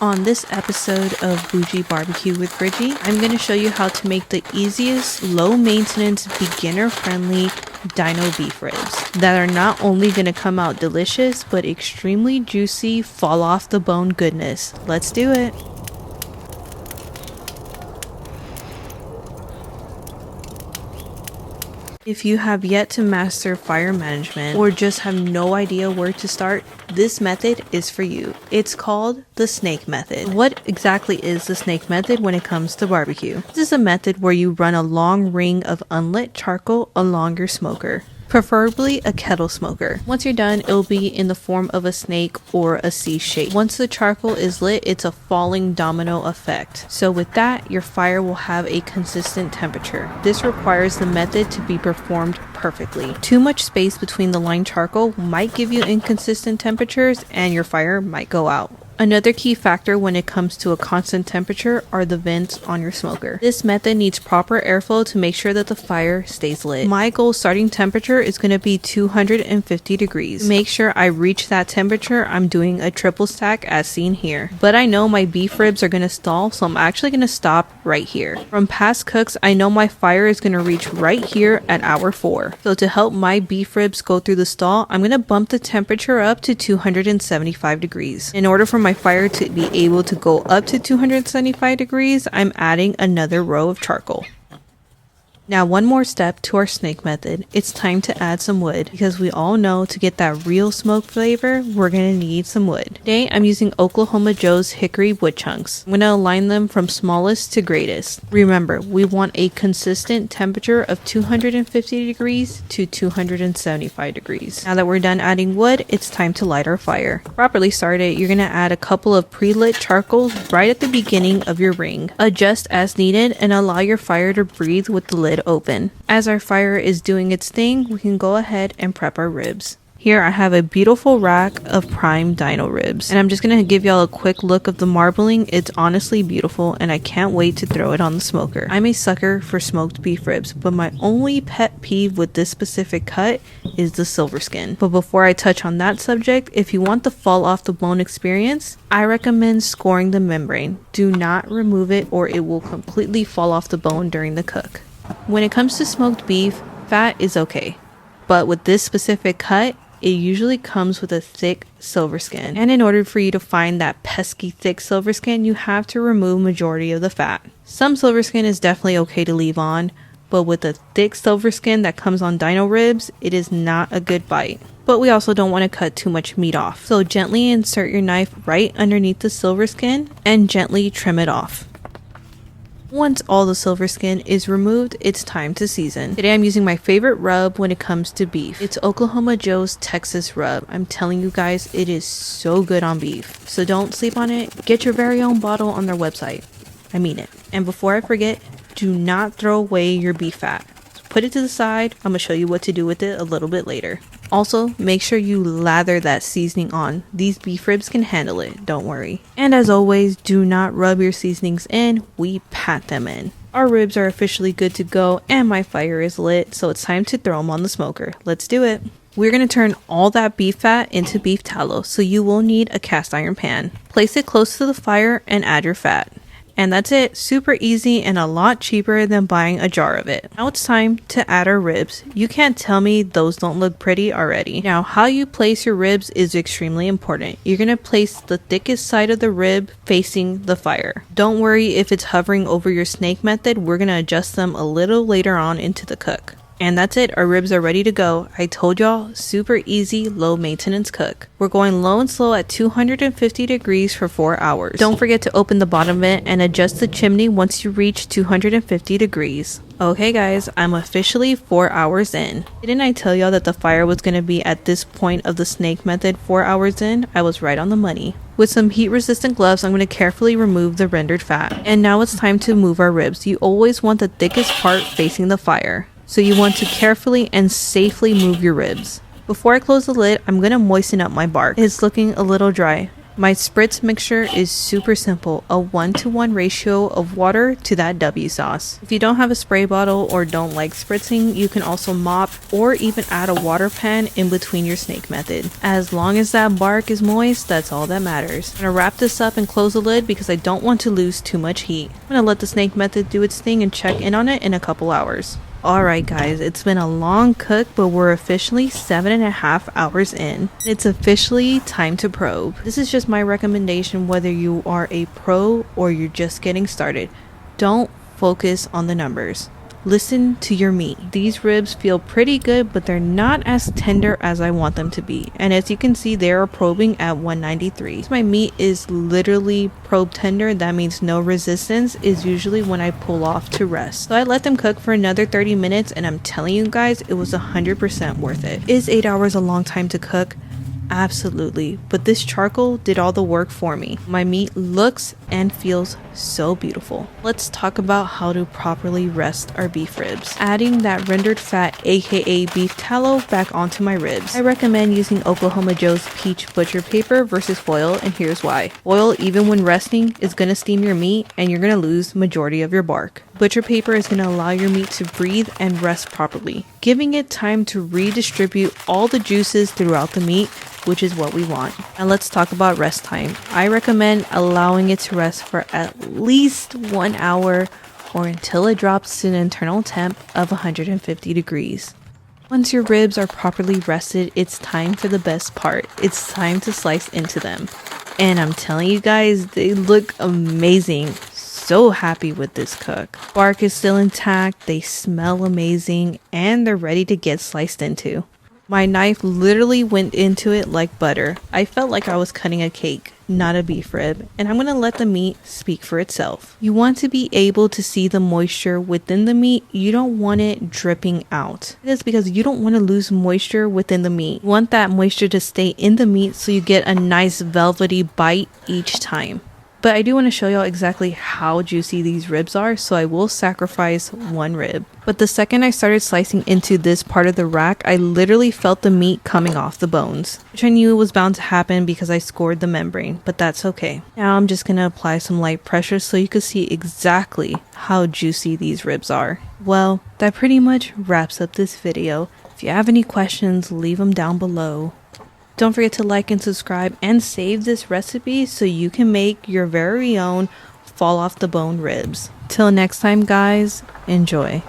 On this episode of Bougie Barbecue with Bridgie, I'm going to show you how to make the easiest, low-maintenance, beginner-friendly Dino Beef Ribs that are not only going to come out delicious, but extremely juicy, fall-off-the-bone goodness. Let's do it! If you have yet to master fire management or just have no idea where to start, this method is for you. It's called the snake method. What exactly is the snake method when it comes to barbecue? This is a method where you run a long ring of unlit charcoal along your smoker, preferably a kettle smoker. Once you're done, it'll be in the form of a snake or a C shape. Once the charcoal is lit, it's a falling domino effect. So with that, your fire will have a consistent temperature. This requires the method to be performed perfectly. Too much space between the lined charcoal might give you inconsistent temperatures and your fire might go out. Another key factor when it comes to a constant temperature are the vents on your smoker. This method needs proper airflow to make sure that the fire stays lit. My goal starting temperature is going to be 250 degrees. To make sure I reach that temperature, I'm doing a triple stack as seen here. But I know my beef ribs are going to stall, so I'm actually going to stop right here. From past cooks, I know my fire is going to reach right here at hour 4. So to help my beef ribs go through the stall, I'm going to bump the temperature up to 275 degrees. In order for my fire to be able to go up to 275 degrees, I'm adding another row of charcoal. Now one more step to our snake method. It's time to add some wood because we all know to get that real smoke flavor, we're going to need some wood. Today I'm using Oklahoma Joe's hickory wood chunks. I'm going to align them from smallest to greatest. Remember, we want a consistent temperature of 250 degrees to 275 degrees. Now that we're done adding wood, it's time to light our fire. Properly started, you're going to add a couple of pre-lit charcoals right at the beginning of your ring. Adjust as needed and allow your fire to breathe with the lid open. As our fire is doing its thing, we can go ahead and prep our ribs. Here I have a beautiful rack of prime dino ribs, and I'm just going to give y'all a quick look of the marbling. It's honestly beautiful and I can't wait to throw it on the smoker. I'm a sucker for smoked beef ribs, but my only pet peeve with this specific cut is the silver skin. But before I touch on that subject, if you want the fall off the bone experience, I recommend scoring the membrane. Do not remove it or it will completely fall off the bone during the cook. When it comes to smoked beef, fat is okay, but with this specific cut, it usually comes with a thick silver skin. And in order for you to find that pesky thick silver skin, you have to remove majority of the fat. Some silver skin is definitely okay to leave on, but with a thick silver skin that comes on dino ribs, it is not a good bite. But we also don't want to cut too much meat off. So gently insert your knife right underneath the silver skin and gently trim it off. Once all the silver skin is removed, it's time to season. Today I'm using my favorite rub when it comes to beef. It's Oklahoma Joe's Texas rub. I'm telling you guys, it is so good on beef. So don't sleep on it. Get your very own bottle on their website. I mean it. And before I forget, do not throw away your beef fat. Put it to the side. I'm going to show you what to do with it a little bit later. Also, make sure you lather that seasoning on. These beef ribs can handle it, don't worry. And as always, do not rub your seasonings in, we pat them in. Our ribs are officially good to go and my fire is lit, so it's time to throw them on the smoker. Let's do it. We're going to turn all that beef fat into beef tallow, so you will need a cast iron pan. Place it close to the fire and add your fat. And that's it. Super easy and a lot cheaper than buying a jar of it. Now it's time to add our ribs. You can't tell me those don't look pretty already. Now how you place your ribs is extremely important. You're going to place the thickest side of the rib facing the fire. Don't worry if it's hovering over your snake method. We're going to adjust them a little later on into the cook. And that's it, our ribs are ready to go. I told y'all, super easy, low maintenance cook. We're going low and slow at 250 degrees for 4 hours. Don't forget to open the bottom vent and adjust the chimney once you reach 250 degrees. Okay guys, I'm officially 4 hours in. Didn't I tell y'all that the fire was going to be at this point of the snake method 4 hours in? I was right on the money. With some heat resistant gloves, I'm going to carefully remove the rendered fat. And now it's time to move our ribs. You always want the thickest part facing the fire. So you want to carefully and safely move your ribs. Before I close the lid, I'm going to moisten up my bark. It's looking a little dry. My spritz mixture is super simple, a 1-to-1 ratio of water to that W sauce. If you don't have a spray bottle or don't like spritzing, you can also mop or even add a water pan in between your snake method. As long as that bark is moist, that's all that matters. I'm gonna wrap this up and close the lid because I don't want to lose too much heat. I'm gonna let the snake method do its thing and check in on it in a couple hours. Alright guys, it's been a long cook, but we're officially 7.5 hours in. It's officially time to probe. This is just my recommendation whether you are a pro or you're just getting started. Don't focus on the numbers. Listen to your meat. These ribs feel pretty good, but they're not as tender as I want them to be. And as you can see, they are probing at 193. My meat is literally probe tender. That means no resistance is usually when I pull off to rest. So I let them cook for another 30 minutes and I'm telling you guys, it was 100% worth it. Is 8 hours a long time to cook? Absolutely, but this charcoal did all the work for me. My meat looks and feels so beautiful. Let's talk about how to properly rest our beef ribs. Adding that rendered fat, aka beef tallow, back onto my ribs. I recommend using Oklahoma Joe's peach butcher paper versus foil, and here's why. Foil, even when resting, is gonna steam your meat and you're gonna lose majority of your bark. Butcher paper is gonna allow your meat to breathe and rest properly, giving it time to redistribute all the juices throughout the meat, which is what we want. Now let's talk about rest time. I recommend allowing it to rest for at least 1 hour or until it drops to an internal temp of 150 degrees. Once your ribs are properly rested, it's time for the best part. It's time to slice into them. And I'm telling you guys, they look amazing. So happy with this cook. Bark is still intact, they smell amazing, and they're ready to get sliced into. My knife literally went into it like butter. I felt like I was cutting a cake, not a beef rib, and I'm gonna let the meat speak for itself. You want to be able to see the moisture within the meat. You don't want it dripping out. It is because you don't want to lose moisture within the meat. You want that moisture to stay in the meat so you get a nice velvety bite each time. But I do want to show y'all exactly how juicy these ribs are, so I will sacrifice one rib. But the second I started slicing into this part of the rack, I literally felt the meat coming off the bones, which I knew was bound to happen because I scored the membrane, but that's okay. Now I'm just going to apply some light pressure so you can see exactly how juicy these ribs are. Well, that pretty much wraps up this video. If you have any questions, leave them down below. Don't forget to like and subscribe and save this recipe so you can make your very own fall off the bone ribs. Till next time guys, enjoy.